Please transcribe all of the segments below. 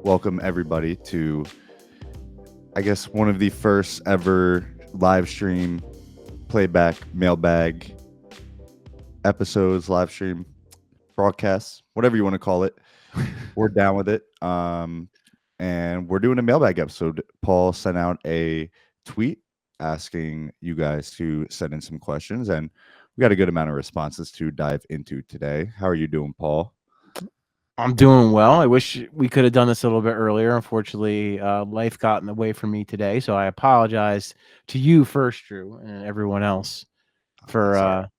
welcome everybody to, I guess, one of the first ever live stream playback mailbag episodes, live stream broadcasts, whatever you want to call it. We're down with it. And we're doing a mailbag episode. Paul sent out a tweet asking you guys to send in some questions, and we got a good amount of responses to dive into today. How are you doing, Paul? I'm doing well. I wish we could have done this a little bit earlier. Unfortunately, life got in the way for me today, so I apologize to you first, Drew, and everyone else for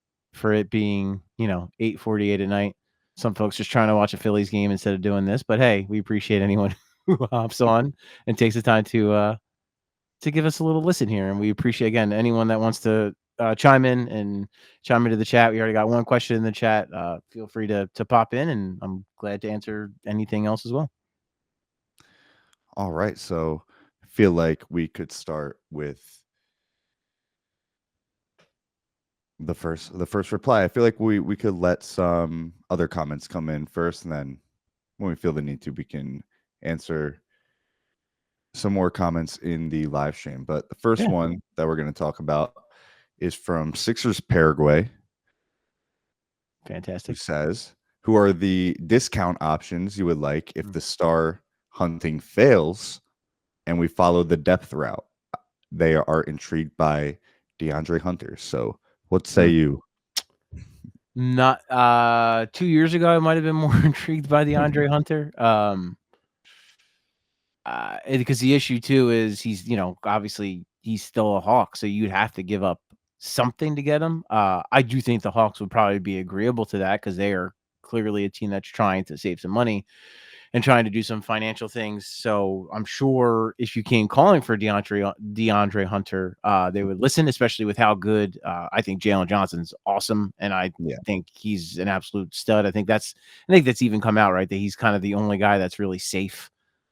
it being 8:48 at night. Some folks just trying to watch a Phillies game instead of doing this, but hey, we appreciate anyone who hops on and takes the time to give us a little listen here, and we appreciate again anyone that wants to chime into the chat. We already got one question in the chat. Feel free to pop in, and I'm glad to answer anything else as well. All right, so I feel like we could start with the first reply. I feel like we could let some other comments come in first, and then when we feel the need to, we can answer some more comments in the live stream. But the first one that we're going to talk about is from Sixers Paraguay. Fantastic. Who says, who are the discount options you would like if the star hunting fails and we follow the depth route? They are intrigued by DeAndre Hunter. So what say you? Not 2 years ago, I might have been more intrigued by DeAndre Hunter. Because the issue too is he's, obviously he's still a Hawk, so you'd have to give up something to get him. I do think the Hawks would probably be agreeable to that because they are clearly a team that's trying to save some money and trying to do some financial things. So I'm sure if you came calling for DeAndre Hunter, they would listen, especially with how good I think Jalen Johnson's awesome, and I think he's an absolute stud. I think that's even come out right that he's kind of the only guy that's really safe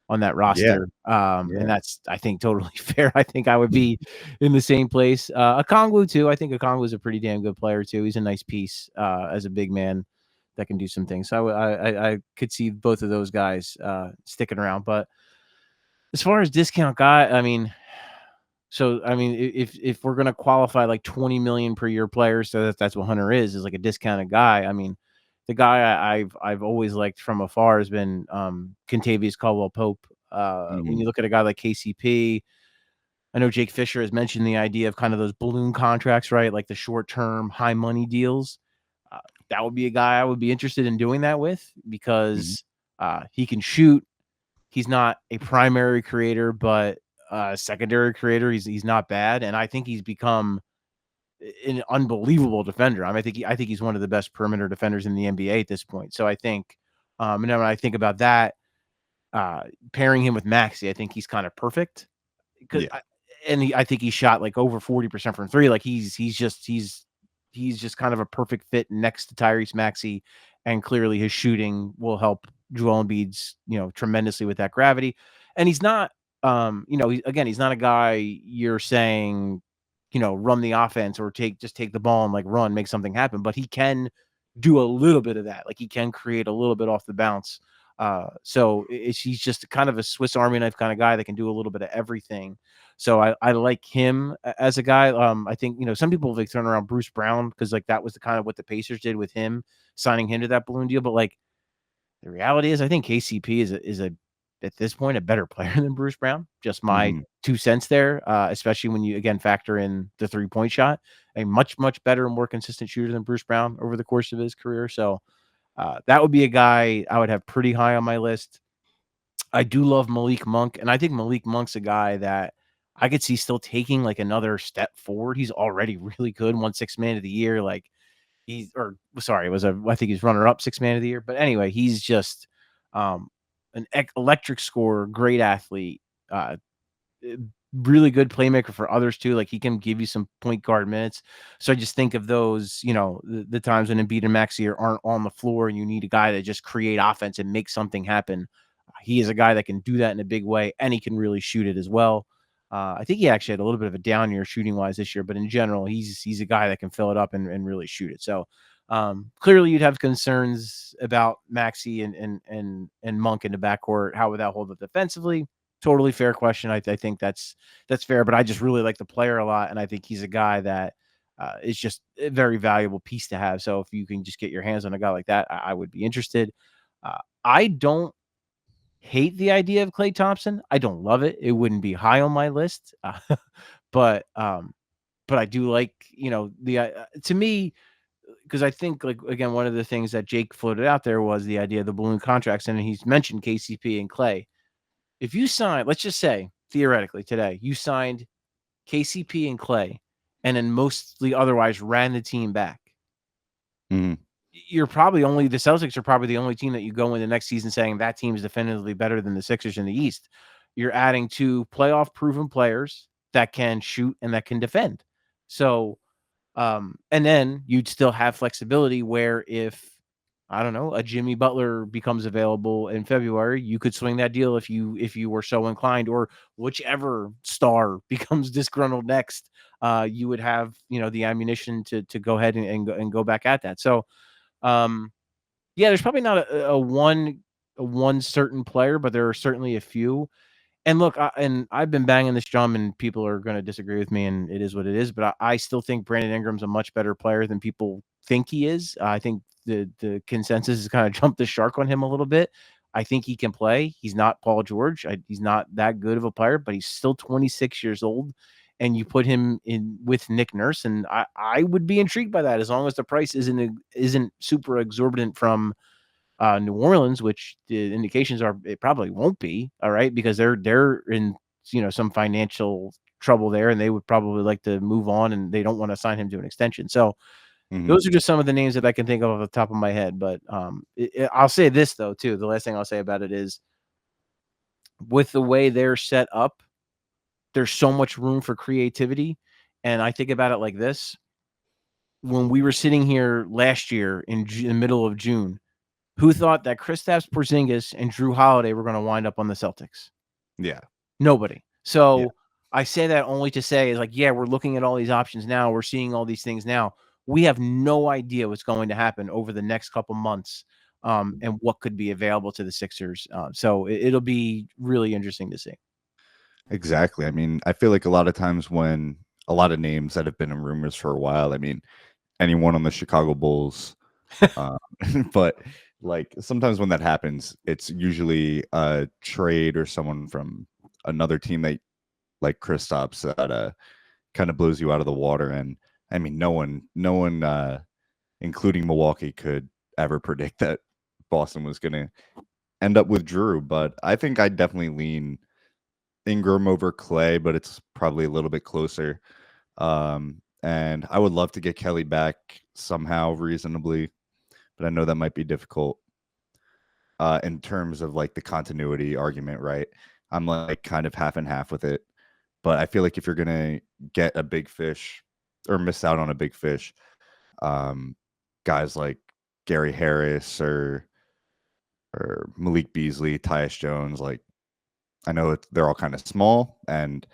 on that roster. And that's, I think, totally fair. I think I would be in the same place. Okongwu too. I think Okongwu is a pretty damn good player too. He's a nice piece as a big man that can do some things. So I could see both of those guys sticking around. But as far as discount guy, if we're gonna qualify like 20 million per year players, so that's what Hunter is like a discounted guy. I mean, the guy I've always liked from afar has been Kentavious Caldwell-Pope. When you look at a guy like KCP, I know Jake Fisher has mentioned the idea of kind of those balloon contracts, right? Like the short-term, high money deals. That would be a guy I would be interested in doing that with because he can shoot. He's not a primary creator, but a secondary creator. He's not bad, and I think he's become an unbelievable defender. I think he's one of the best perimeter defenders in the NBA at this point. So I think, and then when I think about that, pairing him with Maxey, I think he's kind of perfect. I think he shot like over 40% from three. Like he's just kind of a perfect fit next to Tyrese Maxey, and clearly his shooting will help Joel Embiid's tremendously with that gravity. And he's not, he's not a guy you're saying, run the offense or take the ball and like run, make something happen. But he can do a little bit of that. Like he can create a little bit off the bounce. So he's just kind of a Swiss Army knife kind of guy that can do a little bit of everything. So I like him as a guy. I think, some people like turn around Bruce Brown because like that was the kind of what the Pacers did with him, signing him to that balloon deal. But like the reality is I think KCP is a at this point a better player than Bruce Brown. Just my 2 cents there, especially when you again factor in the 3-point shot. A much, much better and more consistent shooter than Bruce Brown over the course of his career. So that would be a guy I would have pretty high on my list. I do love Malik Monk, and I think Malik Monk's a guy that I could see still taking like another step forward. He's already really good, won 6th man of the year. Like I think he's runner up 6th man of the year. But anyway, he's just an electric scorer, great athlete, really good playmaker for others too. Like he can give you some point guard minutes. So I just think of those, the times when Embiid and Maxey aren't on the floor and you need a guy that just create offense and make something happen. He is a guy that can do that in a big way, and he can really shoot it as well. I think he actually had a little bit of a down year shooting wise this year, but in general, he's a guy that can fill it up and really shoot it. So Clearly, you'd have concerns about Maxey and Monk in the backcourt. How would that hold up defensively? Totally fair question. I think that's fair, but I just really like the player a lot, and I think he's a guy that is just a very valuable piece to have. So if you can just get your hands on a guy like that, I would be interested. I don't hate the idea of Klay Thompson. I don't love it. It wouldn't be high on my list, but I do like, the to me, because I think, like, again, one of the things that Jake floated out there was the idea of the balloon contracts, and he's mentioned KCP and Klay. If you sign, let's just say theoretically today, you signed KCP and Klay, and then mostly otherwise ran the team back. Mhm. The Celtics are probably the only team that you go in the next season saying that team is definitively better than the Sixers in the East. You're adding 2 playoff proven players that can shoot and that can defend. So, and then you'd still have flexibility where if, I don't know, a Jimmy Butler becomes available in February, you could swing that deal if you were so inclined, or whichever star becomes disgruntled next, you would have, the ammunition to go ahead and go back at that. So, yeah, there's probably not a one certain player, but there are certainly a few. And look, I've been banging this drum, and people are going to disagree with me, and it is what it is. But I still think Brandon Ingram's a much better player than people think he is. I think the consensus has kind of jumped the shark on him a little bit. I think he can play. He's not Paul George. He's not that good of a player, but he's still 26 years old. And you put him in with Nick Nurse, and I would be intrigued by that, as long as the price isn't super exorbitant from New Orleans, which the indications are it probably won't be. All right, because they're in, some financial trouble there, and they would probably like to move on, and they don't want to sign him to an extension. So Mhm. those are just some of the names that I can think of off the top of my head. But I'll say this though too. The last thing I'll say about it is, with the way they're set up, there's so much room for creativity. And I think about it like this: when we were sitting here last year in the middle of June, who thought that Kristaps Porzingis and Drew Holiday were going to wind up on the Celtics? Yeah. Nobody. Yeah. So I say that only to say, is like, yeah, we're looking at all these options now. We're seeing all these things now. We have no idea what's going to happen over the next couple months, and what could be available to the Sixers. So it'll be really interesting to see. Exactly. I mean, I feel like a lot of times when a lot of names that have been in rumors for a while, I mean, anyone on the Chicago Bulls, uh, but like sometimes when that happens, it's usually a trade or someone from another team that, like Kristaps, that kind of blows you out of the water. And I mean, no one, including Milwaukee, could ever predict that Boston was going to end up with Drew. But I think I'd definitely lean Ingram over Klay, but it's probably a little bit closer. And I would love to get Kelly back somehow reasonably, but I know that might be difficult. In terms of like the continuity argument, right? I'm like kind of half and half with it, but I feel like if you're gonna get a big fish or miss out on a big fish, guys like Gary Harris or Malik Beasley, Tyus Jones, like I know they're all kind of small and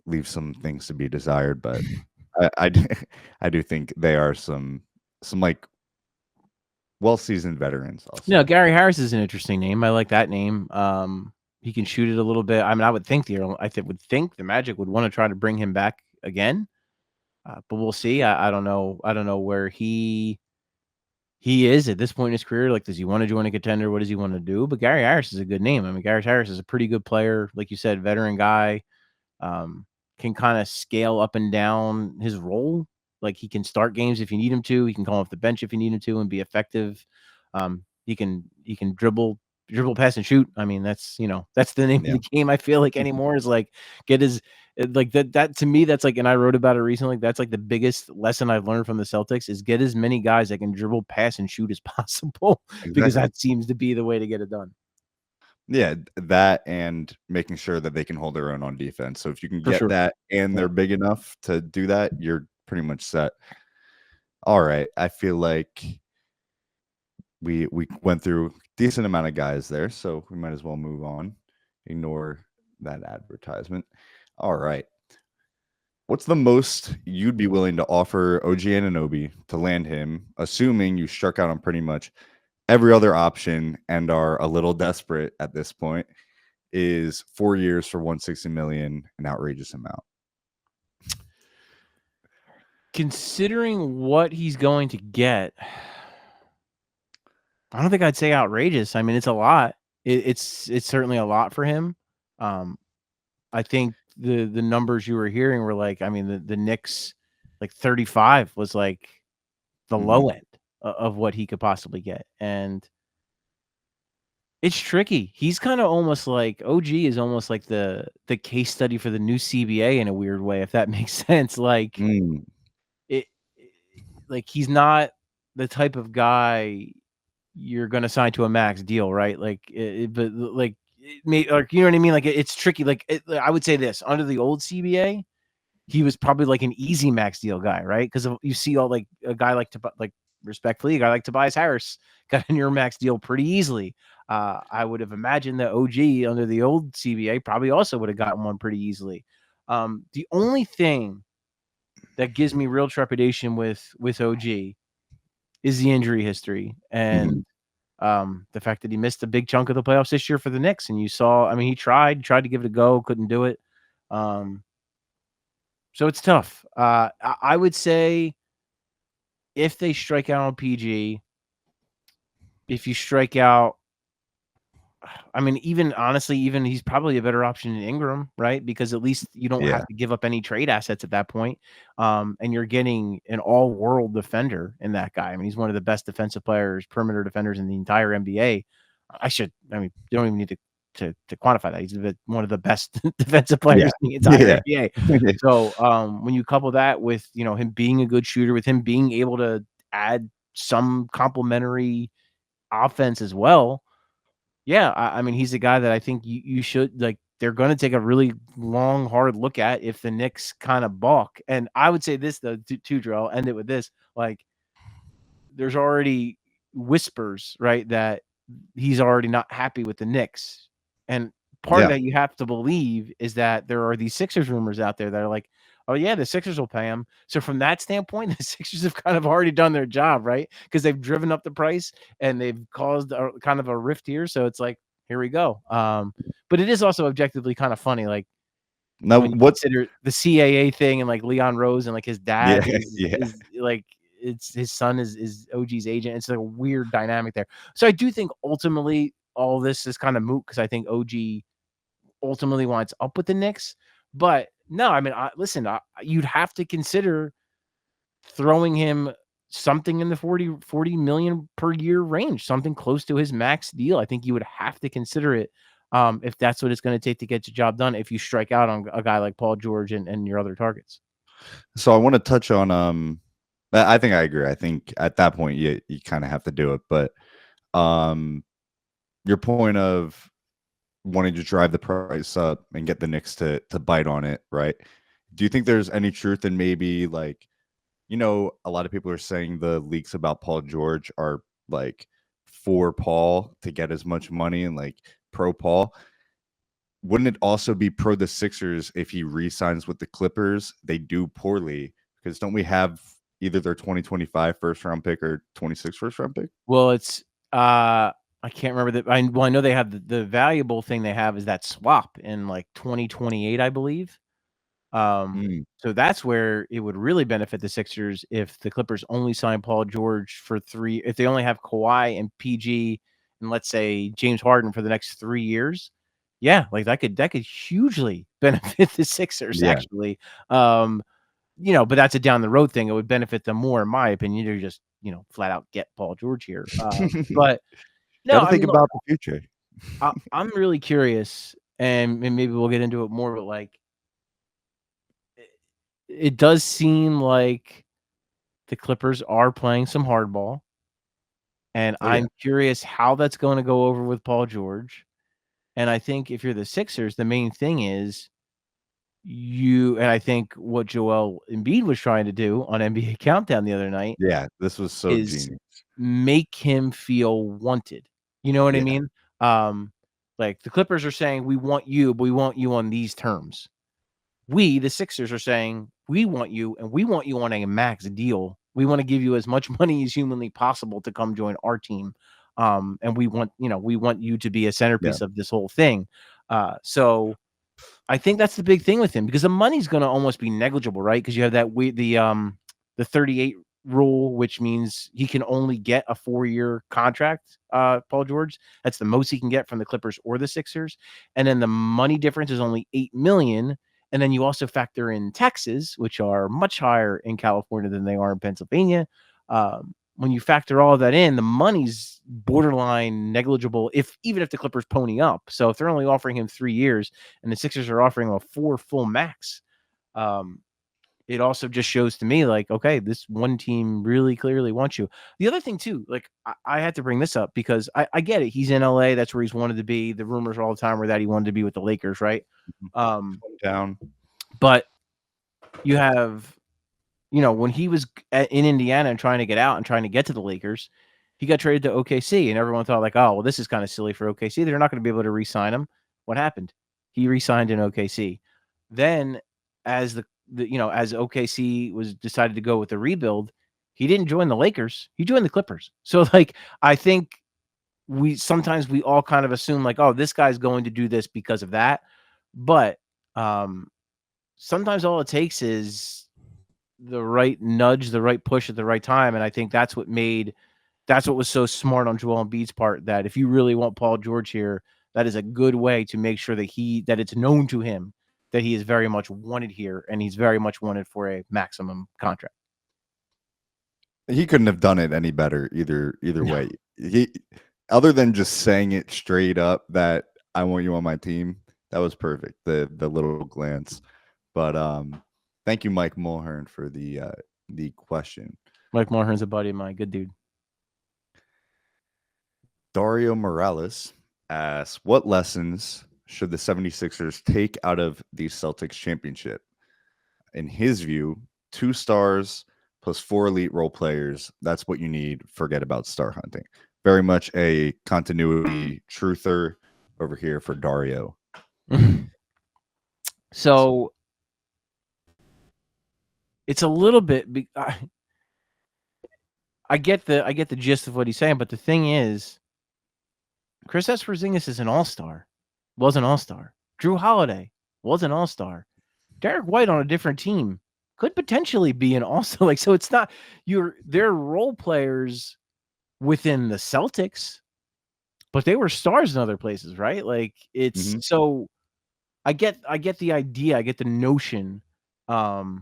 leave some things to be desired, but I do think they are some like well-seasoned veterans also. No, Gary Harris is an interesting name. I like that name. He can shoot it a little bit. I mean, I would think the Magic would want to try to bring him back again, but we'll see. I don't know. I don't know where he is at this point in his career. Like, does he want to join a contender? What does he want to do? But Gary Harris is a good name. I mean, Gary Harris is a pretty good player, like you said, veteran guy. Can kind of scale up and down his role. Like, he can start games if you need him to. He can come off the bench if you need him to and be effective. He can dribble, pass, and shoot. I mean, that's the name of the game. I feel like anymore is like get his like that to me. That's like, and I wrote about it recently. That's like the biggest lesson I've learned from the Celtics is get as many guys that can dribble, pass, and shoot as possible, because Exactly. that seems to be the way to get it done. Yeah, that and making sure that they can hold their own on defense. So if you can For get sure. that and they're big enough to do that, you're pretty much set. All right. I feel like we went through a decent amount of guys there, so we might as well move on. Ignore that advertisement. All right. What's the most you'd be willing to offer OG Anunoby to land him, assuming you struck out on pretty much every other option and are a little desperate at this point? Is 4 years for 160 million an outrageous amount? Considering what he's going to get, I don't think I'd say outrageous. I mean, it's a lot. It's certainly a lot for him. I think the numbers you were hearing were like, I mean, the Knicks, like 35 was like the low end of what he could possibly get. And it's tricky. He's kind of almost like OG is almost like the case study for the new CBA in a weird way, if that makes sense. Like it like he's not the type of guy you're going to sign to a max deal, right? Like, but like, like, you know what I mean? Like, it's tricky. Like, I would say this under the old CBA, he was probably like an easy max deal guy, right? Because you see all like a guy like respectfully, a guy like Tobias Harris got a near max deal pretty easily. I would have imagined that OG under the old CBA probably also would have gotten one pretty easily. The only thing that gives me real trepidation with OG is the injury history and the fact that he missed a big chunk of the playoffs this year for the Knicks. And you saw, I mean, he tried to give it a go, couldn't do it. So it's tough. I would say if they strike out on PG, if you strike out, I mean, even honestly, even he's probably a better option than Ingram, right? Because at least you don't have to give up any trade assets at that point. And you're getting an all-world defender in that guy. I mean, he's one of the best defensive players, perimeter defenders in the entire NBA. You don't even need to quantify that. He's one of the best defensive players in the entire NBA. So when you couple that with, him being a good shooter, with him being able to add some complementary offense as well, yeah, I mean, he's a guy that I think you should, like, they're going to take a really long, hard look at if the Knicks kind of balk. And I would say this, though, too, Drew, I'll end it with this. Like, there's already whispers, right, that he's already not happy with the Knicks. And part of that you have to believe is that there are these Sixers rumors out there that are like, oh, yeah, the Sixers will pay him. So from that standpoint, the Sixers have kind of already done their job, right? Because they've driven up the price and they've caused kind of a rift here. So it's like, here we go. But it is also objectively kind of funny. Like, now, when you consider the CAA thing and like Leon Rose and like his dad is like, his son is OG's agent. It's like a weird dynamic there. So I do think ultimately all this is kind of moot because I think OG ultimately winds up with the Knicks. But no, I mean, listen, you'd have to consider throwing him something in the 40 million per year range, something close to his max deal. I think you would have to consider it if that's what it's going to take to get your job done, if you strike out on a guy like Paul George and your other targets. So I want to touch on I think I agree. I think at that point you kind of have to do it. But your point of wanting to drive the price up and get the Knicks to bite on it, right? Do you think there's any truth in maybe, like, a lot of people are saying the leaks about Paul George are like for Paul to get as much money and like pro Paul? Wouldn't it also be pro the Sixers if he re-signs with the Clippers? They do poorly because don't we have either their 2025 first round pick or 26 first round pick? Well, it's I can't remember that. I know they have the valuable thing they have is that swap in like 2028, I believe. So that's where it would really benefit the Sixers if the Clippers only sign Paul George for 3. If they only have Kawhi and PG and let's say James Harden for the next 3 years, yeah, like that could hugely benefit the Sixers actually. But that's a down the road thing. It would benefit them more, in my opinion. You just flat out get Paul George here. But no, gotta think about the future. I'm really curious, and maybe we'll get into it more. But like, it does seem like the Clippers are playing some hardball, and I'm curious how that's going to go over with Paul George. And I think if you're the Sixers, the main thing is and I think what Joel Embiid was trying to do on NBA Countdown the other night, this was so genius. Make him feel wanted. You know what I mean? Like the Clippers are saying, we want you, but we want you on these terms. We, the Sixers, are saying we want you, and we want you on a max deal. We want to give you as much money as humanly possible to come join our team. And we want you to be a centerpiece of this whole thing. So I think that's the big thing with him, because the money's going to almost be negligible, right? Because you have the 38 rule, which means he can only get a 4-year contract. Paul George, that's the most he can get from the Clippers or the Sixers, and then the money difference is only $8 million. And then you also factor in taxes, which are much higher in California than they are in Pennsylvania. When you factor all of that in, the money's borderline negligible, even if the Clippers pony up. So if they're only offering him 3 years and the Sixers are offering him a 4 full max, it also just shows to me like, okay, this one team really clearly wants you. The other thing too, like I had to bring this up because I get it. He's in LA. That's where he's wanted to be. The rumors all the time were that he wanted to be with the Lakers, right? Down. But you have, when he was in Indiana and trying to get out and trying to get to the Lakers, he got traded to OKC, and everyone thought like, oh, well, this is kind of silly for OKC. They're not going to be able to re-sign him. What happened? He re-signed in OKC. Then as as OKC was decided to go with the rebuild, he didn't join the Lakers. He joined the Clippers. So like, I think sometimes we all kind of assume like, oh, this guy's going to do this because of that. But sometimes all it takes is the right nudge, the right push at the right time. And I think that's what was so smart on Joel Embiid's part, that if you really want Paul George here, that is a good way to make sure that it's known to him that he is very much wanted here, and he's very much wanted for a maximum contract. He couldn't have done it any better either way. He, other than just saying it straight up that I want you on my team, that was perfect. The little glance. But thank you, Mike Mulhern, for the question. Mike Mulhern's a buddy of mine. Good dude. Dario Morales asks, what lessons should the 76ers take out of the Celtics championship? In his view, 2 stars plus 4 elite role players. That's what you need. Forget about star hunting. Very much a continuity truther over here for Dario. So it's a little bit. I get the gist of what he's saying, but the thing is, Kristaps Porzingis is an all-star. Was an all-star. Drew Holiday was an all-star. Derek White on a different team could potentially be an all-star. Like, so it's not they're role players within the Celtics, but they were stars in other places, right? Like, it's so I get the idea, I get the notion. But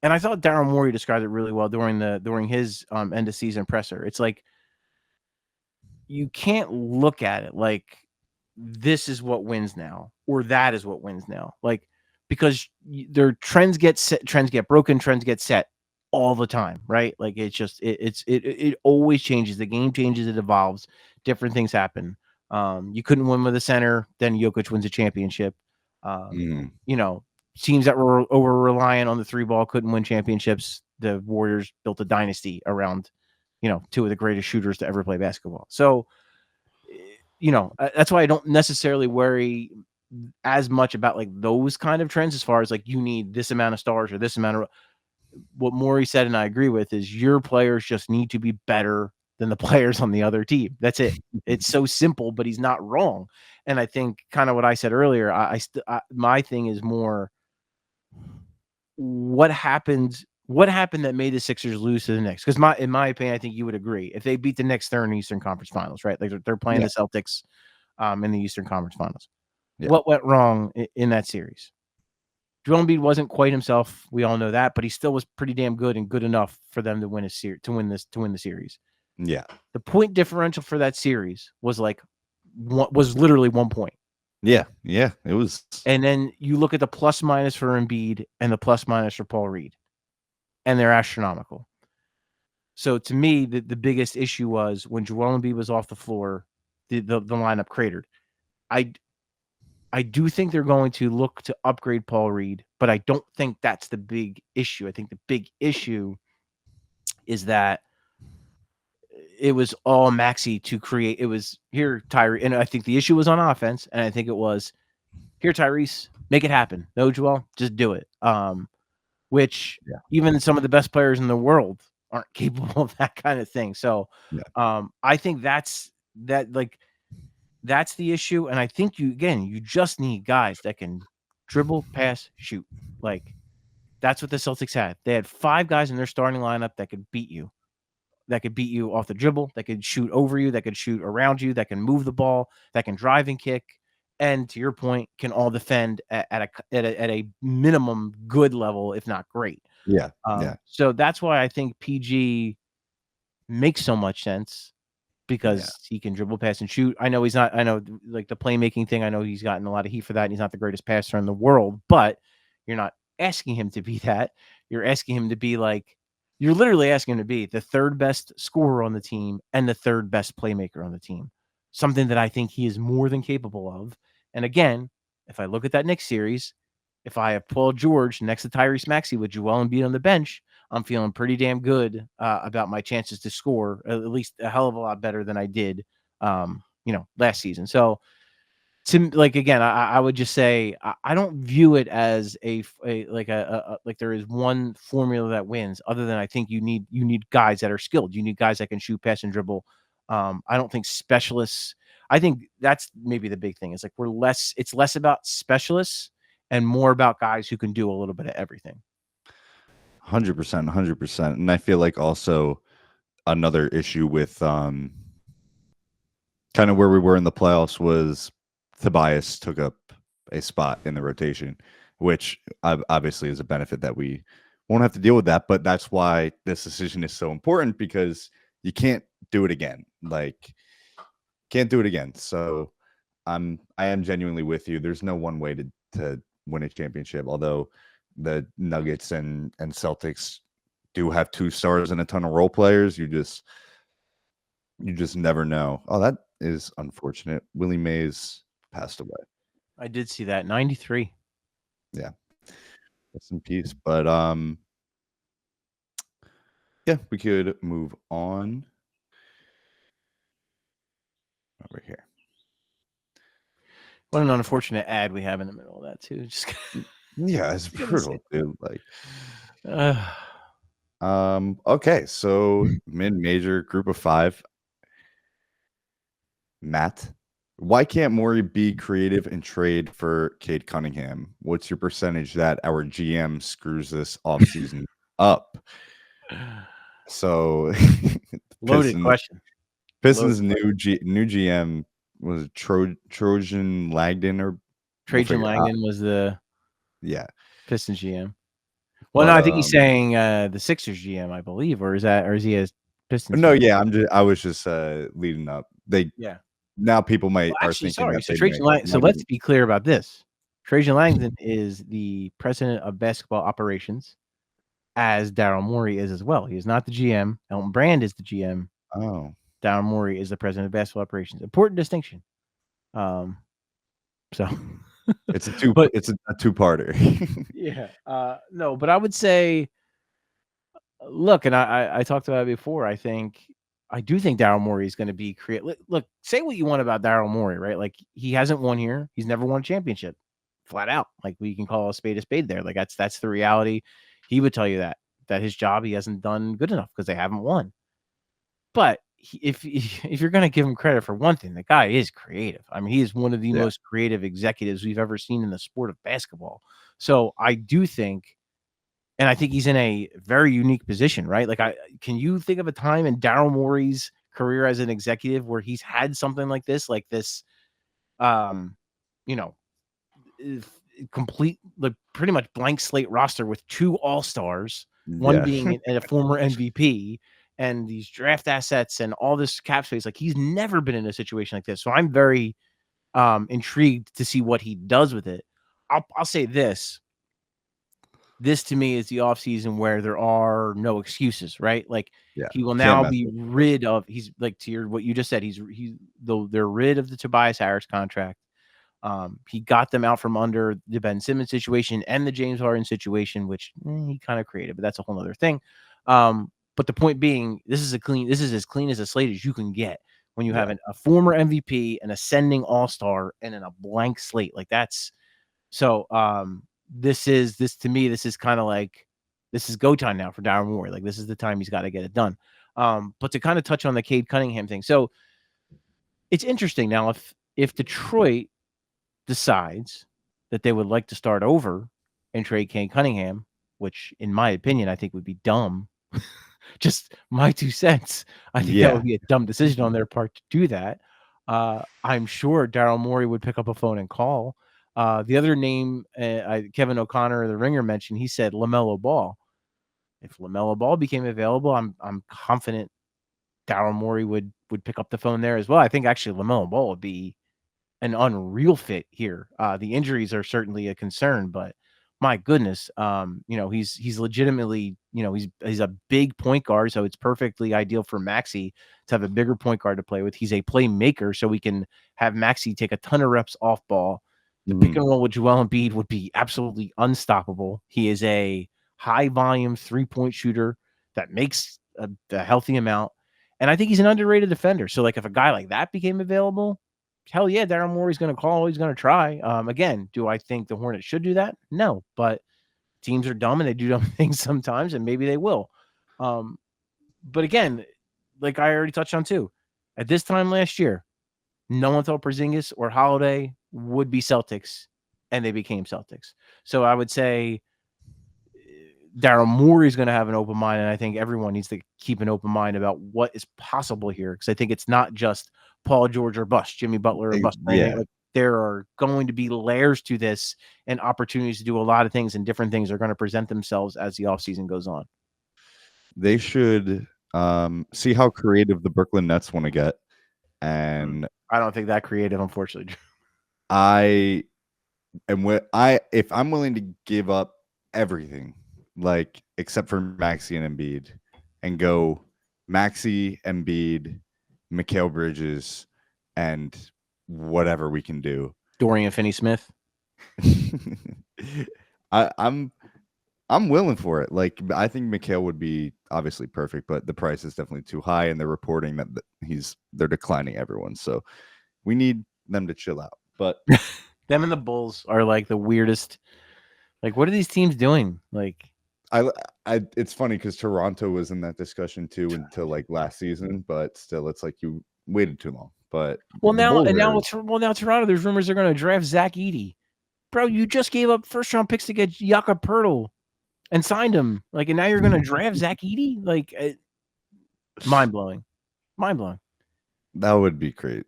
I thought Daryl Morey described it really well during his end of season presser. It's like, you can't look at it like this is what wins now or that is what wins now. Like, because their trends get set, trends get broken, trends get set all the time, right? Like, it's just it always changes. The game changes, it evolves, different things happen. You couldn't win with a center, then Jokic wins a championship. Teams that were over reliant on the 3-ball couldn't win championships. The Warriors built a dynasty around, 2 of the greatest shooters to ever play basketball. So, that's why I don't necessarily worry as much about like those kind of trends, as far as like you need this amount of stars or this amount of. What Morey said, and I agree with, is your players just need to be better than the players on the other team. That's it. It's so simple, but he's not wrong. And I think kind of what I said earlier, my thing is more what happened that made the Sixers lose to the Knicks? Because in my opinion, I think you would agree, if they beat the Knicks, they're in the Eastern Conference Finals, right? Like, they're playing the Celtics in the Eastern Conference Finals. Yeah. What went wrong in that series? Joel Embiid wasn't quite himself. We all know that, but he still was pretty damn good and good enough for them to win the series. Yeah. The point differential for that series was literally 1 point. Yeah. Yeah. It was. And then you look at the plus minus for Embiid and the plus minus for Paul Reed, and they're astronomical. So to me, the biggest issue was when Joel Embiid was off the floor, the lineup cratered. I do think they're going to look to upgrade Paul Reed, but I don't think that's the big issue. I think the big issue is that it was all Maxey to create. It was here, Tyrese. And I think the issue was on offense. And I think it was here, Tyrese, make it happen. No, Joel, just do it. Which even some of the best players in the world aren't capable of that kind of thing. So I think that's the issue. And I think you just need guys that can dribble, pass, shoot. Like that's what the Celtics had. They had 5 guys in their starting lineup that could beat you. That could beat you off the dribble, that could shoot over you, that could shoot around you, that can move the ball, that can drive and kick, and to your point, can all defend at a minimum good level, if not great. Yeah. So that's why I think PG makes so much sense, because he can dribble, pass, and shoot. I know he's not. I know like the playmaking thing. I know he's gotten a lot of heat for that, and he's not the greatest passer in the world. But you're not asking him to be that. You're asking him to be like. You're literally asking him to be the 3rd best scorer on the team and the 3rd best playmaker on the team. Something that I think he is more than capable of. And again, if I look at that Knicks series, if I have Paul George next to Tyrese Maxey with Joel Embiid on the bench, I'm feeling pretty damn good about my chances to score, at least a hell of a lot better than I did, last season. So, again, I would just say I don't view it as like there is one formula that wins, other than I think you need guys that are skilled. You need guys that can shoot, pass, and dribble. I don't think specialists. I think that's maybe the big thing. It's like it's less about specialists and more about guys who can do a little bit of everything. 100%. And I feel like also another issue with kind of where we were in the playoffs was Tobias took up a spot in the rotation, which obviously is a benefit that we won't have to deal with that. But that's why this decision is so important, because you can't do it again. Can't do it again. So I am genuinely with you. There's no one way to win a championship, although the Nuggets and Celtics do have 2 stars and a ton of role players. You just never know. Oh, that is unfortunate. Willie Mays passed away. I did see that. 93. Yeah. Rest in peace. But we could move on over here. What an unfortunate ad we have in the middle of that too. Just yeah, it's brutal, dude. Okay, so mid-major group of 5. Matt, why can't Morey be creative and trade for Cade Cunningham? What's your percentage that our GM screws this offseason up? So loaded question. Pistons new GM was Trojan Langdon or Trajan Langdon was the Pistons GM. Well, no, I think he's saying the Sixers GM, I believe, or is he a Pistons? No, GM? I was just leading up. Now people are thinking. Sorry, so Trajan Langdon. So let's be clear about this. Trajan Langdon is the president of basketball operations, as Daryl Morey is as well. He is not the GM. Elton Brand is the GM. Oh. Daryl Morey is the president of basketball operations. Important distinction. So it's a two-parter. Yeah. No, but I would say, look, and I talked about it before. I do think Daryl Morey is going to be creative. Look, say what you want about Daryl Morey, right? Like, he hasn't won here. He's never won a championship, flat out. Like, we can call a spade there. Like, that's the reality. He would tell you that his job, he hasn't done good enough because they haven't won. But if you're going to give him credit for one thing, the guy is creative. I mean, he is one of the most creative executives we've ever seen in the sport of basketball. So I do think, and I think he's in a very unique position, right? Like, can you think of a time in Daryl Morey's career as an executive where he's had something like this, complete, like, pretty much blank slate roster with 2 all-stars, one being a former MVP, and these draft assets and all this cap space? Like, he's never been in a situation like this. So I'm very intrigued to see what he does with it. I'll say this. This to me is the offseason where there are no excuses, right? Like, he will now be rid of, he's like, to what you just said, they're rid of the Tobias Harris contract. He got them out from under the Ben Simmons situation and the James Harden situation, which he kind of created, but that's a whole other thing. But the point being, this is as clean as a slate as you can get when you have Yeah. a former MVP, an ascending all-star, and then a blank slate. Like that's so. This to me, this is kind of like this is go time now for Daryl Morey. Like this is the time he's got to get it done. But to kind of touch on the Cade Cunningham thing, so it's interesting now if Detroit decides that they would like to start over and trade Cade Cunningham, which in my opinion I think would be dumb. Just my 2 cents. I think that would be a dumb decision on their part to do that. I'm sure Daryl Morey would pick up a phone and call. The other name, Kevin O'Connor, the Ringer mentioned, he said LaMelo Ball. If LaMelo Ball became available, I'm confident Daryl Morey would pick up the phone there as well. I think actually LaMelo Ball would be an unreal fit here. The injuries are certainly a concern, but my goodness, he's legitimately, he's a big point guard, so it's perfectly ideal for Maxey to have a bigger point guard to play with. He's a playmaker, so we can have Maxey take a ton of reps off ball. The pick and roll with Joel Embiid would be absolutely unstoppable. He is a high volume 3-point shooter that makes a healthy amount, and I think he's an underrated defender. So like if a guy like that became available, hell yeah, Daryl Morey's going to call. He's going to try. Again, do I think the Hornets should do that? No, but teams are dumb and they do dumb things sometimes, and maybe they will. But again, like I already touched on too, at this time last year, no one thought Porzingis or Holiday would be Celtics, and they became Celtics. So I would say Daryl Morey's going to have an open mind, and I think everyone needs to keep an open mind about what is possible here, because I think it's not just Paul George or bust, Jimmy Butler or bust. Yeah. Like, there are going to be layers to this and opportunities to do a lot of things, and different things are going to present themselves as the offseason goes on. They should see how creative the Brooklyn Nets want to get. And I don't think that creative, unfortunately. if I'm willing to give up everything, like except for Maxey and Embiid, and go Maxey, Embiid, Mikal Bridges, and whatever we can do. Dorian Finney-Smith. I'm willing for it. Like I think Mikal would be obviously perfect, but the price is definitely too high, and they're reporting that they're declining everyone. So we need them to chill out. But them and the Bulls are like the weirdest. Like, what are these teams doing? Like, it's funny because Toronto was in that discussion too until like last season, but still, it's like you waited too long. But now Toronto, there's rumors they're going to draft Zach Edey. Bro, you just gave up first-round picks to get Jakob Poeltl and signed him. Like, and now you're going to draft Zach Edey? Like, mind-blowing. Mind-blowing. That would be crazy.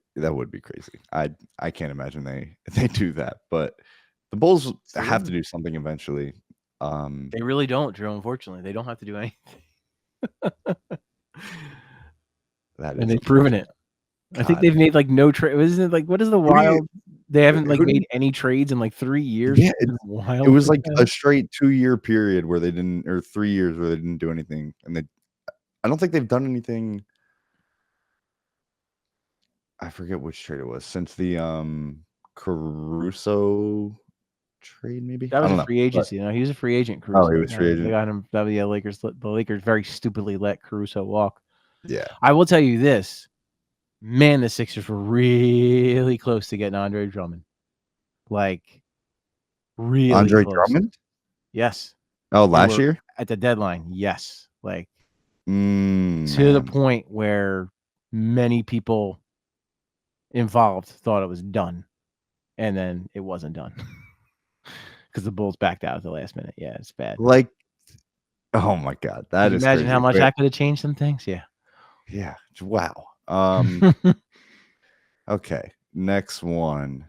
I can't imagine they do that. But the Bulls have to do something eventually. They really don't, Drew. Unfortunately, they don't have to do anything. And they've proven it. God. I think they've made like no trade. Isn't it like what is the Wild? They haven't like made any trades in like 3 years. Yeah, it was like a straight 2-year period where they didn't, or 3 years where they didn't do anything, and I don't think they've done anything. I forget which trade it was since the Caruso trade. Maybe that was a free agency. He was a free agent. Caruso. Oh, he was free agent. They got him. The Lakers very stupidly let Caruso walk. Yeah, I will tell you this. Man, the Sixers were really close to getting Andre Drummond. Like, really Andre close. Drummond? Yes. Oh, last year? At the deadline, yes. Like, to man. the point where many people involved thought it was done. And then it wasn't done. Because the Bulls backed out at the last minute. Yeah, it's bad. Like, oh my God. That is imagine crazy. How much that could have changed some things? Yeah. Yeah. Wow. Okay, next one.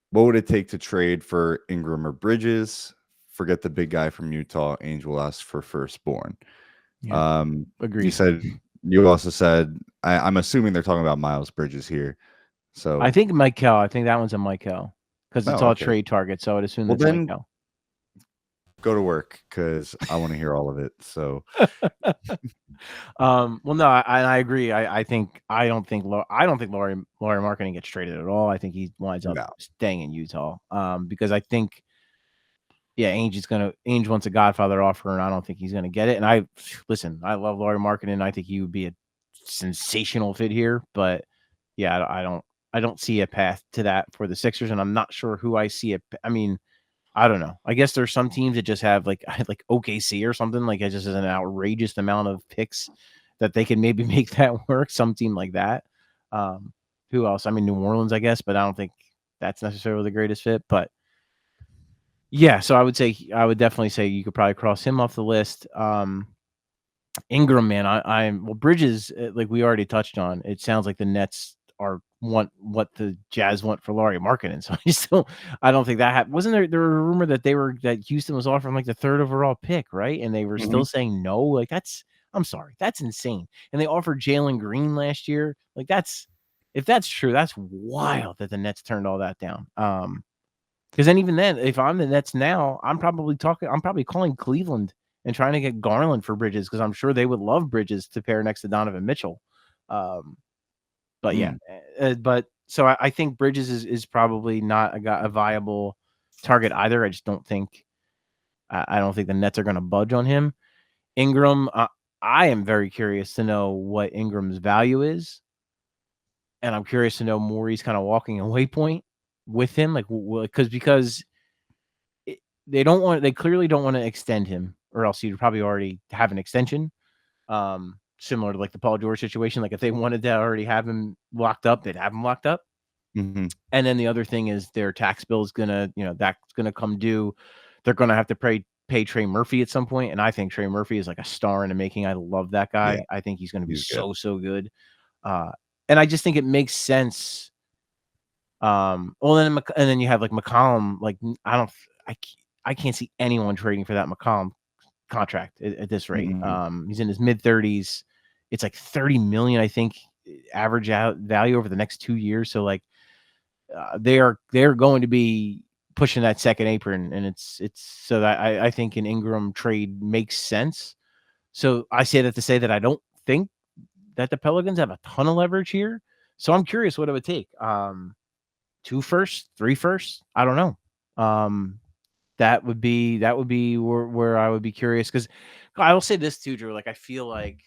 What would it take to trade for Ingram or Bridges? Forget the big guy from Utah. Angel asked for firstborn. Yeah, agreed. You also said I'm assuming they're talking about Miles Bridges here. So I think Michael. I think that one's a Michael because it's all trade targets. So I would assume that's Michael. Go to work because I want to hear all of it. So, well, no, I agree. I don't think Lauri Markkanen gets traded at all. I think he winds up staying in Utah. Because I think Yeah, Ainge wants a Godfather offer, and I don't think he's gonna get it. And I love Lauri Markkanen. I think he would be a sensational fit here, but yeah, I don't see a path to that for the Sixers, and I'm not sure who I see it. I mean, I don't know. I guess there's some teams that just have like OKC or something, like it just is an outrageous amount of picks that they can maybe make that work. Some team like that. Who else? I mean, New Orleans, I guess, but I don't think that's necessarily the greatest fit. But yeah, so I would definitely say you could probably cross him off the list. Ingram, man, Bridges, like we already touched on. It sounds like the Nets want what the Jazz want for Lauri Markkanen. So I don't think that happened. Wasn't there were a rumor that that Houston was offering like the 3rd overall pick, right? And they were still saying no. Like I'm sorry, that's insane. And they offered Jalen Green last year. Like if that's true, that's wild that the Nets turned all that down. Because then even then, if I'm the Nets now, I'm probably calling Cleveland and trying to get Garland for Bridges because I'm sure they would love Bridges to pair next to Donovan Mitchell. But yeah, but so I think Bridges is probably not a viable target either. I just don't think I don't think the Nets are going to budge on him. Ingram, I am very curious to know what Ingram's value is, and I'm curious to know Morey's kind of walking away point with him, like because they clearly don't want to extend him, or else you'd probably already have an extension. Similar to like the Paul George situation. Like if they wanted to already have him locked up, they'd have him locked up. Mm-hmm. And then the other thing is their tax bill is that's gonna come due. They're gonna have to pay Trey Murphy at some point, and I think Trey Murphy is like a star in the making. I love that guy. Yeah, I think he's gonna be so good. and I just think it makes sense. Well, and then you have like McCollum. Like I can't see anyone trading for that McCollum contract at this rate. Mm-hmm. He's in his mid-30s. It's like 30 million, I think, average out value over the next 2 years. So like they're going to be pushing that second apron, and it's so that I think an Ingram trade makes sense. So I say that to say that I don't think that the Pelicans have a ton of leverage here. So I'm curious what it would take. 2 firsts, 3 firsts, I don't know. That would be where I would be curious, because I will say this too, Drew. Like I feel like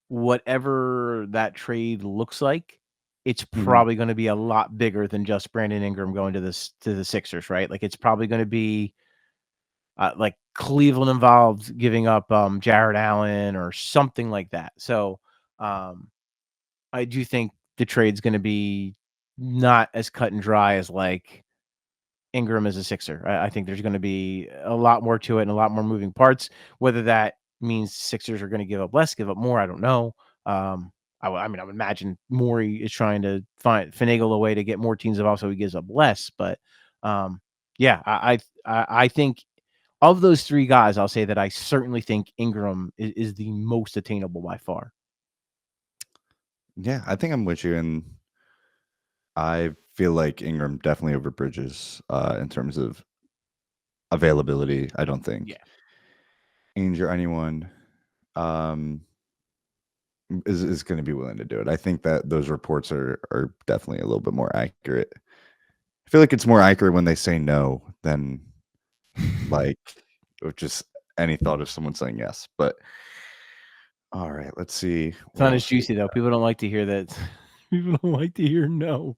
whatever that trade looks like, it's probably going to be a lot bigger than just Brandon Ingram going to the Sixers, right? Like it's probably going to be like Cleveland involved giving up Jared Allen or something like that. So I do think the trade's going to be not as cut and dry as like Ingram is a Sixer. I think there's going to be a lot more to it and a lot more moving parts. Whether that means Sixers are going to give up less, give up more, I don't know. I would imagine Morey is trying to finagle a way to get more teams involved so he gives up less. But yeah, I think of those 3 guys, I'll say that I certainly think Ingram is the most attainable by far. Yeah, I think I'm with you, and I feel like Ingram definitely over Bridges in terms of availability. I don't think Ainge or anyone is going to be willing to do it. I think that those reports are definitely a little bit more accurate. I feel like it's more accurate when they say no than like just any thought of someone saying yes. But all right, let's see. It's not as juicy though. People don't like to hear that. People don't like to hear no.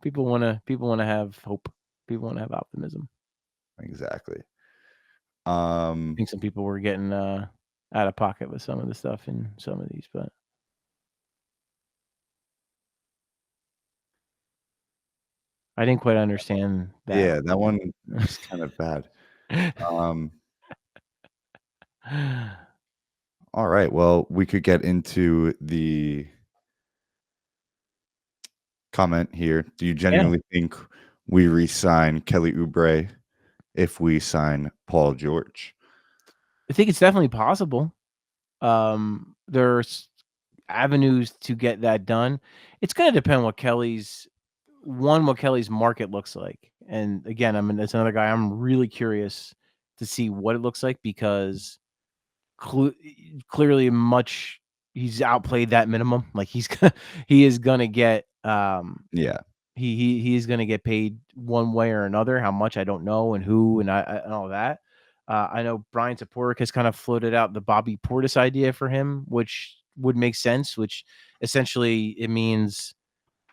People want to have hope. People want to have optimism. Exactly. I think some people were getting out of pocket with some of the stuff in some of these, but I didn't quite understand that. Yeah, that one was kind of bad. All right. Well, we could get into the comment here. Do you genuinely think we re-sign Kelly Oubre if we sign Paul George? I think it's definitely possible. There's avenues to get that done. It's going to depend what Kelly's market looks like. And again, that's another guy I'm really curious to see what it looks like, because clearly he's outplayed that minimum. Like he is going to get Yeah. He's going to get paid one way or another. How much I don't know, and who, and and all that. I know Brian Saporik has kind of floated out the Bobby Portis idea for him, which would make sense. Which essentially it means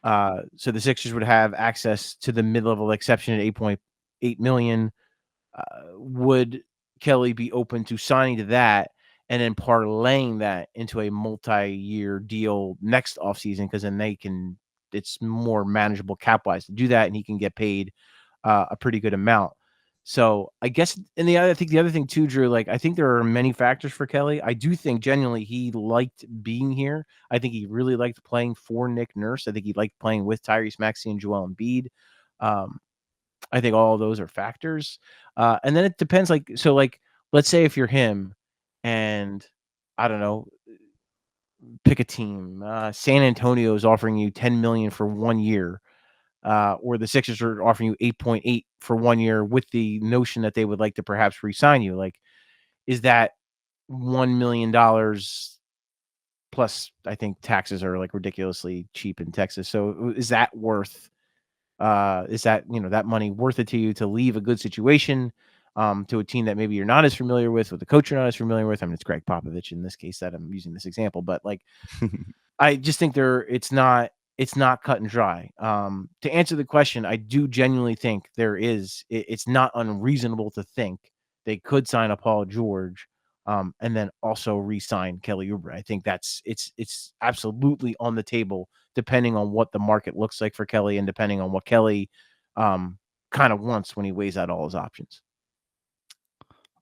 so the Sixers would have access to the mid-level exception at 8.8 million. Would Kelly be open to signing to that and then parlaying that into a multi-year deal next offseason? Because then it's more manageable cap-wise to do that, and he can get paid a pretty good amount. So I guess, and I think the other thing too, Drew, like I think there are many factors for Kelly. I do think genuinely he liked being here. I think he really liked playing for Nick Nurse. I think he liked playing with Tyrese Maxey and Joel Embiid. I think all of those are factors. And then it depends, let's say if you're him and I don't know, pick a team. San Antonio is offering you $10 million for 1 year. Or the Sixers are offering you 8.8 for 1 year with the notion that they would like to perhaps re-sign you. Like, is that $1 million plus? I think taxes are like ridiculously cheap in Texas. So is that worth? Is that that money worth it to you to leave a good situation to a team that maybe you're not as familiar with the coach you're not as familiar with? I mean, it's Greg Popovich in this case that I'm using this example, but like I just think it's not cut and dry. To answer the question, I do genuinely think it's not unreasonable to think they could sign a Paul George and then also re-sign Kelly Oubre. I think it's absolutely on the table, depending on what the market looks like for Kelly and depending on what Kelly kind of wants when he weighs out all his options.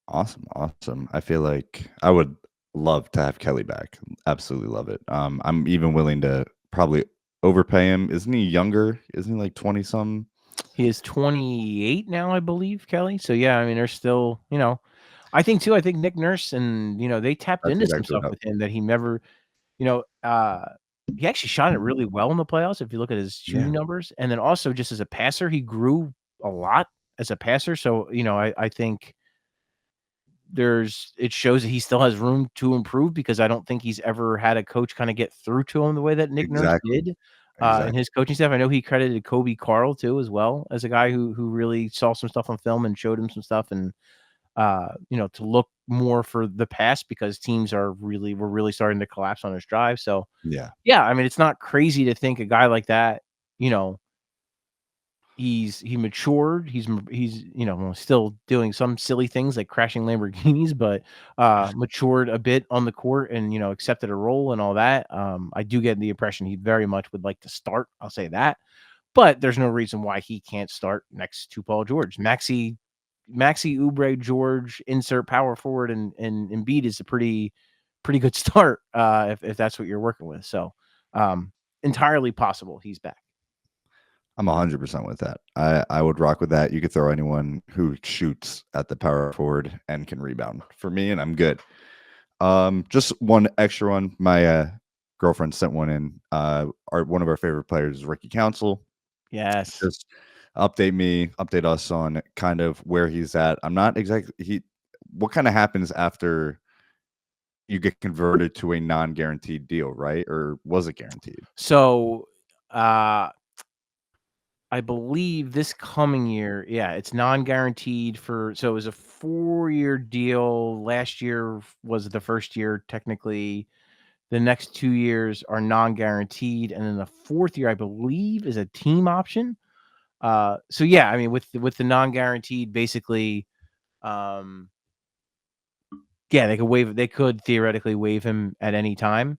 Awesome. I feel like I would love to have Kelly back. Absolutely love it. I'm even willing to probably overpay him. Isn't he younger? Isn't he like 20 something? He is 28 now, I believe, Kelly. So yeah, I mean, there's still, I think Nick Nurse and they tapped into some stuff with him that he never, he actually shot it really well in the playoffs if you look at his shooting numbers. And then also just as a passer, he grew a lot as a passer. So, I think it shows that he still has room to improve because I don't think he's ever had a coach kind of get through to him the way that Nick Nurse did in his coaching staff. I know he credited Kobe Carl too, as well, as a guy who really saw some stuff on film and showed him some stuff and, to look more for the pass because teams were really starting to collapse on his drive. So yeah, I mean, it's not crazy to think a guy like that, he matured. He's still doing some silly things like crashing Lamborghinis, but matured a bit on the court and accepted a role and all that. I do get the impression he very much would like to start. I'll say that, but there's no reason why he can't start next to Paul George. Maxey, Oubre, George, insert power forward, and Embiid is a pretty good start if that's what you're working with. So entirely possible he's back. I'm 100% with that. I would rock with that. You could throw anyone who shoots at the power forward and can rebound for me, and I'm good. Just one extra one. My girlfriend sent one in. One of our favorite players is Ricky Council. Yes. Just update us on kind of where he's at. I'm not exactly what kind of happens after you get converted to a non-guaranteed deal, right? Or was it guaranteed? So I believe this coming year, it's non-guaranteed so it was a 4-year deal. Last year was the first year, technically. The next 2 years are non-guaranteed, and then the 4th year, I believe, is a team option. So yeah, I mean, with the non-guaranteed, basically, they could theoretically waive him at any time.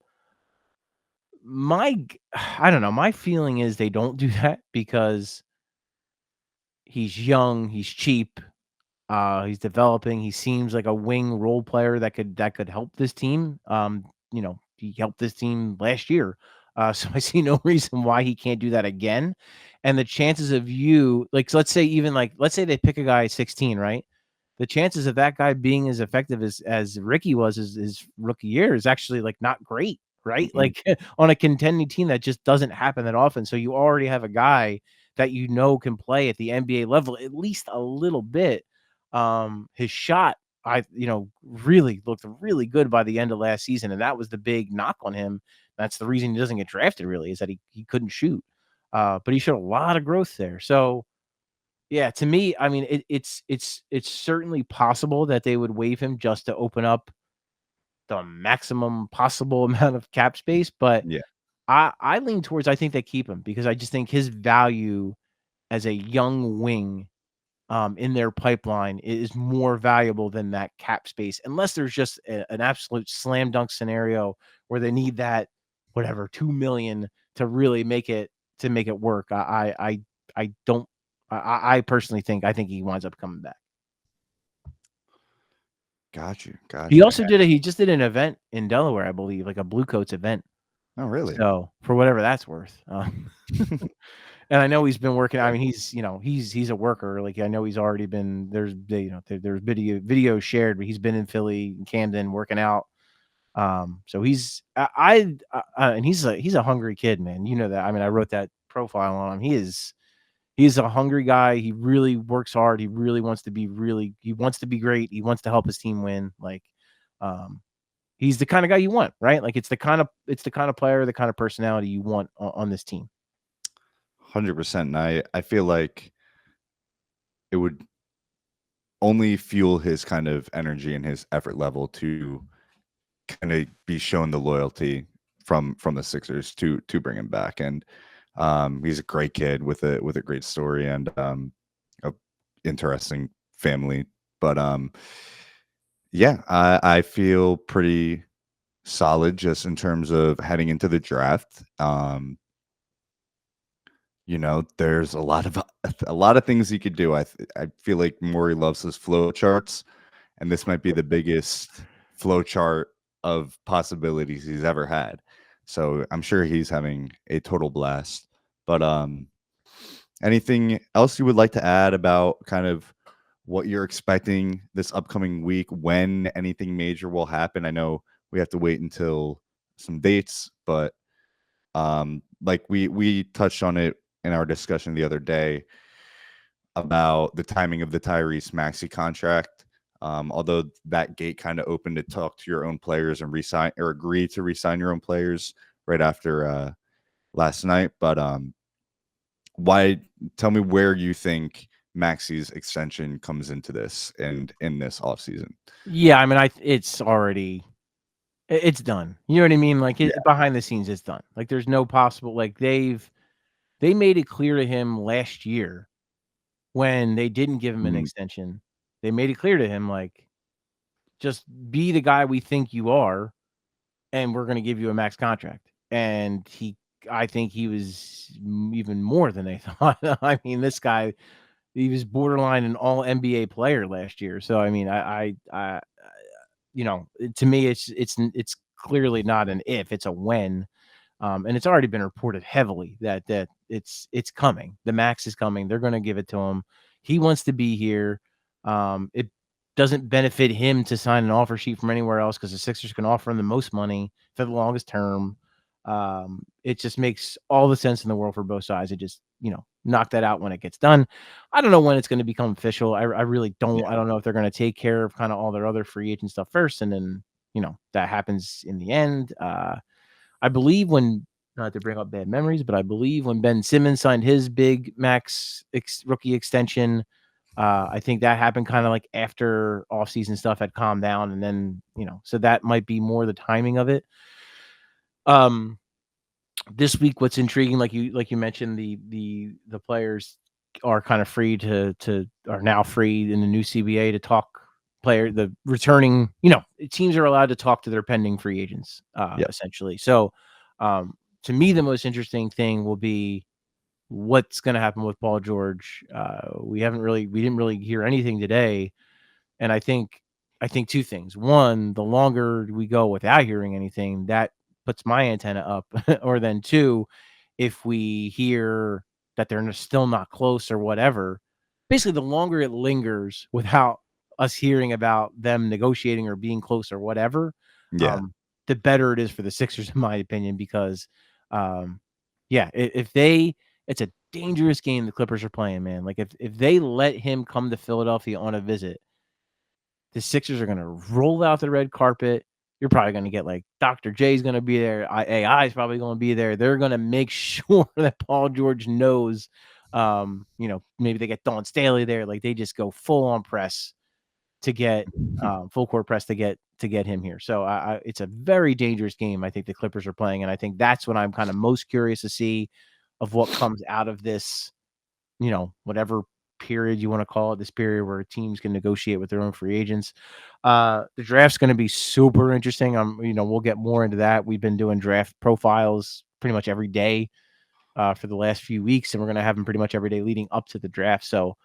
I don't know. My feeling is they don't do that because he's young, he's cheap, he's developing. He seems like a wing role player that could help this team. He helped this team last year, so I see no reason why he can't do that again. And the chances of let's say they pick a guy at 16, right? The chances of that guy being as effective as Ricky was his rookie year is actually like not great. Right? Mm-hmm. Like on a contending team, that just doesn't happen that often. So you already have a guy that can play at the NBA level at least a little bit. His shot, really looked really good by the end of last season, and that was the big knock on him. That's the reason he doesn't get drafted, really, is that he couldn't shoot. but he showed a lot of growth there. So yeah, to me, I mean, it's certainly possible that they would waive him just to open up the maximum possible amount of cap space, but Yeah, I lean towards I think they keep him because I just think his value as a young wing, in their pipeline is more valuable than that cap space, unless there's just an absolute slam dunk scenario where they need that whatever 2 million to really make it work. I don't. I personally think I think he winds up coming back. got you, He got you. also did he just did an event in Delaware, I believe, like a Blue Coats event. Oh, really? So for whatever that's worth. And I know he's been working. I mean, he's a worker. Like I know he's already been there's video shared, but he's been in Philly and Camden working out. So and he's a hungry kid, man. You know that. I mean, I wrote that profile on him. He's a hungry guy. He really works hard. He really wants to be he wants to be great. He wants to help his team win. Like, he's the kind of guy you want, right? Like it's the kind of player, the kind of personality you want on this team. 100%. And I feel like it would only fuel his kind of energy and his effort level to kind of be shown the loyalty from the Sixers to bring him back. And he's a great kid with a great story and a interesting family. But yeah, I feel pretty solid just in terms of heading into the draft. There's a lot of things he could do. I feel like Maury loves his flow charts, and this might be the biggest flow chart of possibilities he's ever had. So I'm sure he's having a total blast. But anything else you would like to add about kind of what you're expecting this upcoming week, when anything major will happen? I know we have to wait until some dates, but like we touched on it in our discussion the other day about the timing of the Tyrese Maxey contract. Although that gate kind of opened to talk to your own players and resign or agree to resign your own players right after last night. But tell me where you think Maxey's extension comes into this and in this offseason. Yeah, I mean, it's done. You know what I mean? Like behind the scenes, it's done. Like there's no possible. Like they made it clear to him last year when they didn't give him an extension. They made it clear to him, like, just be the guy we think you are, and we're going to give you a max contract. And I think he was even more than they thought. I mean, this guy, he was borderline an all NBA player last year. So, I mean, to me, it's clearly not an if, it's a when. And it's already been reported heavily that it's coming. The max is coming. They're going to give it to him. He wants to be here. It doesn't benefit him to sign an offer sheet from anywhere else because the Sixers can offer him the most money for the longest term. It just makes all the sense in the world for both sides. It just, knock that out when it gets done. I don't know when it's going to become official. I really don't. Yeah. I don't know if they're going to take care of kind of all their other free agent stuff first, and then that happens in the end. I believe not to bring up bad memories, but I believe when Ben Simmons signed his big max rookie extension, I think that happened kind of like after offseason stuff had calmed down, and then so that might be more the timing of it. This week, what's intriguing, like you mentioned, the players are kind of free are now free in the new CBA to talk. The returning, teams are allowed to talk to their pending free agents, essentially. So, to me, the most interesting thing will be what's going to happen with Paul George. We didn't really hear anything today, and I think two things. One, the longer we go without hearing anything, that puts my antenna up, or then two, if we hear that they're still not close or whatever, basically the longer it lingers without us hearing about them negotiating or being close or whatever, the better it is for the Sixers, in my opinion, because it's a dangerous game the Clippers are playing, man. Like if they let him come to Philadelphia on a visit, the Sixers are going to roll out the red carpet. you're probably going to get like Dr. J's going to be there. AI is probably going to be there. They're going to make sure that Paul George knows, maybe they get Dawn Staley there. Like they just go full on press to get full court press to get him here. So it's a very dangerous game. I think the Clippers are playing. And I think that's what I'm kind of most curious to see of what comes out of this, whatever period you want to call it, this period where teams can negotiate with their own free agents. The draft's going to be super interesting. We'll get more into that. We've been doing draft profiles pretty much every day for the last few weeks, and we're going to have them pretty much every day leading up to the draft. So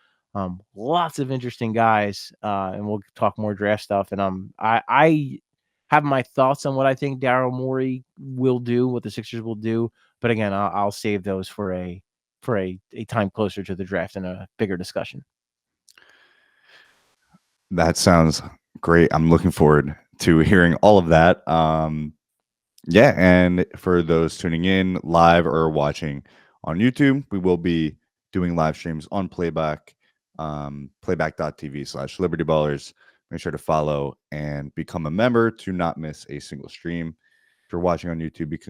lots of interesting guys, and we'll talk more draft stuff. And I have my thoughts on what I think Daryl Morey will do, what the Sixers will do. But again, I'll save those for a time closer to the draft and a bigger discussion. That sounds great. I'm looking forward to hearing all of that. Yeah, and for those tuning in live or watching on YouTube, we will be doing live streams on Playback, playback.tv/LibertyBallers. Make sure to follow and become a member to not miss a single stream. If you're watching on YouTube, if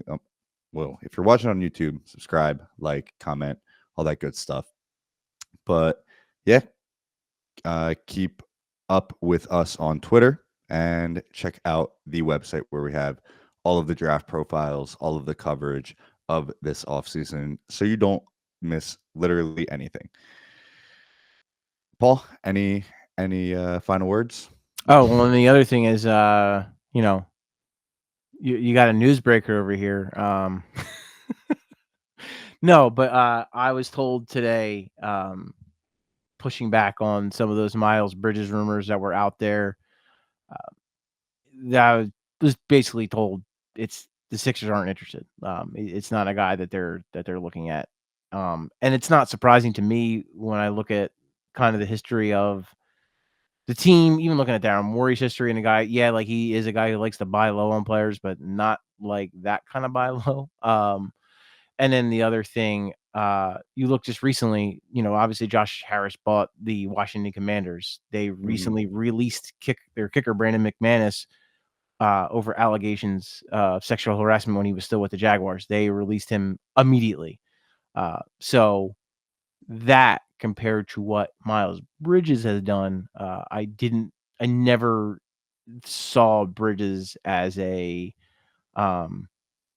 you're watching on YouTube, subscribe, like, comment, all that good stuff. But yeah, keep up with us on Twitter and check out the website where we have all of the draft profiles, all of the coverage of this offseason, so you don't miss literally anything. Paul, any final words? Oh, well, and the other thing is, you got a newsbreaker over here. No, but I was told today, pushing back on some of those Miles Bridges rumors that were out there, that I was basically told the Sixers aren't interested. It's not a guy that they're looking at, and it's not surprising to me when I look at kind of the history of the team, even looking at Daryl Morey's history, and a guy, like he is a guy who likes to buy low on players, but not like that kind of buy low. And then the other thing, you look just recently, obviously Josh Harris bought the Washington Commanders. They recently released their kicker, Brandon McManus, over allegations of sexual harassment when he was still with the Jaguars. They released him immediately. So that compared to what Miles Bridges has done, I never saw Bridges as a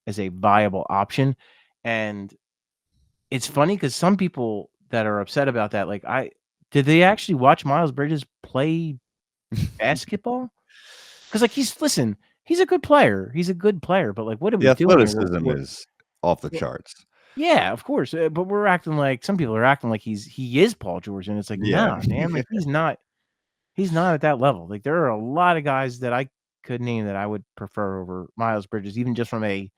viable option. And it's funny because some people that are upset about that, like did they actually watch Miles Bridges play basketball? Because he's a good player. He's a good player, but like, what are we doing? The athleticism is off the charts. Yeah, of course. But we're acting like some people are acting like he is Paul George, and it's like, nah, man, like he's not at that level. Like there are a lot of guys that I could name that I would prefer over Miles Bridges, even just from a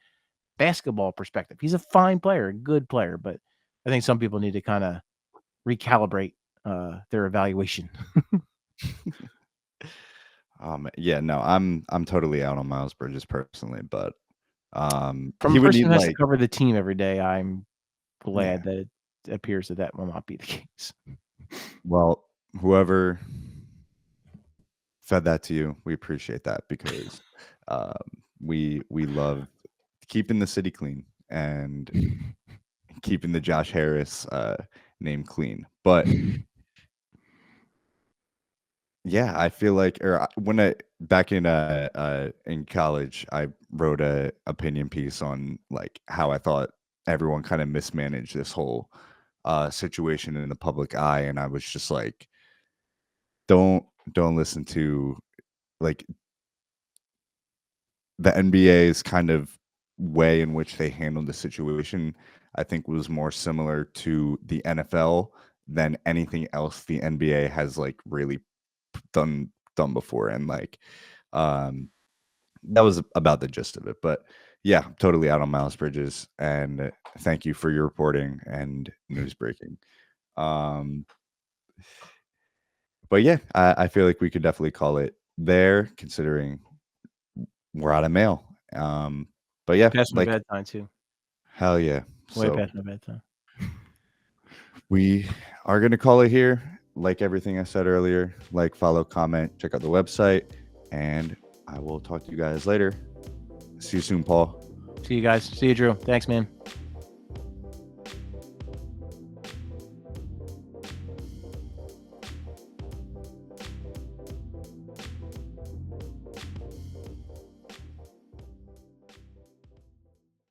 basketball perspective. He's a fine player, a good player, but I think some people need to kind of recalibrate their evaluation. Yeah, no, I'm totally out on Miles Bridges personally, but from a person who has to cover the team every day, I'm glad that it appears that will not be the case. Well, whoever fed that to you, we appreciate that, because we love keeping the city clean and keeping the Josh Harris name clean. But yeah, I feel like, back in college, I wrote a opinion piece on like how I thought everyone kind of mismanaged this whole situation in the public eye, and I was just like, don't listen to like the NBA's kind of way in which they handled the situation. I think was more similar to the NFL than anything else the NBA has like really done before, and like that was about the gist of it. But yeah, I'm totally out on Miles Bridges, and thank you for your reporting and news breaking. But yeah, I feel like we could definitely call it there, considering we're out of mail. But yeah, past my bedtime too. Hell yeah, way past my bedtime. We are going to call it here. Like everything I said earlier, like, follow, comment, check out the website, and I will talk to you guys later. See you soon, Paul. See you guys. See you, Drew. Thanks, man.